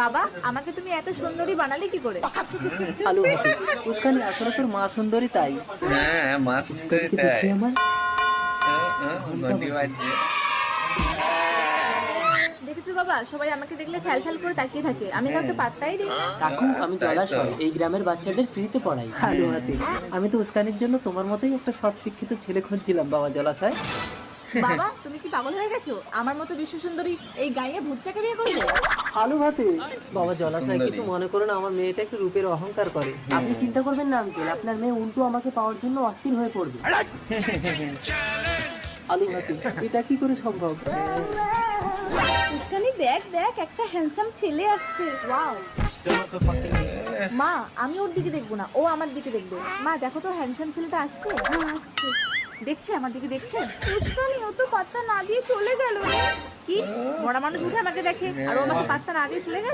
বাবা, আমাকে তুমি এত সুন্দরী বানালে কি করে? আলু ভাতে উস্কানি, আসলে তোর মা সুন্দরী তাই। হ্যাঁ, মাছ করে তাই। দেখি আমার ঘন্টি বাজছে। দেখেছো বাবা, সবাই আমাকে দেখলে ফ্যাল ফ্যাল করে তাকিয়ে থাকে, আমি কাউকে পাত্তাই দিই না। কাকু, আমি জলাশয় এই গ্রামের বাচ্চাদের ফ্রিতে পড়াই। আলু ভাতে, আমি তো উস্কানির জন্য তোমার মতোই একটা সৎ শিক্ষিত ছেলে খুঁজছিলাম বাবা জলাশয়। বাবা, তুমি কি পাগল হয়ে গেছো? আমার মতো বিশ্ব সুন্দরী এই গায়ে ভূতটাকে বিয়ে করবে? আলু ভাতে বাবা জলাশয়, সুন্দরী। কিছু মনে করো না, আমার মেয়েটা একটু রূপের অহংকার করে। আপনি চিন্তা করবেন না আঙ্কেল, আপনার মেয়ে উল্টো আমাকে পাওয়ার জন্য অস্থির হয়ে পড়বে। আলু ভাতে, এটা কি করে সম্ভব? উস্কানি, দেখ দেখ, একটা হ্যান্ডসাম ছেলে আসছে। ওয়াও। মা, আমি ওর দিকে দেখবো না, ও আমার দিকে দেখবে। মা দেখো তো, হ্যান্ডসাম ছেলেটা আসছে। হ্যাঁ আসছে। দেখছে, আমার দিকে দেখছে। উস্কানি, ও তো পাত্তা না দিয়ে চলে গেল। কি মরা মানুষ উঠে আমাকে দেখে আর ও আমাকে পাত্তা না দিয়ে চলে গেল?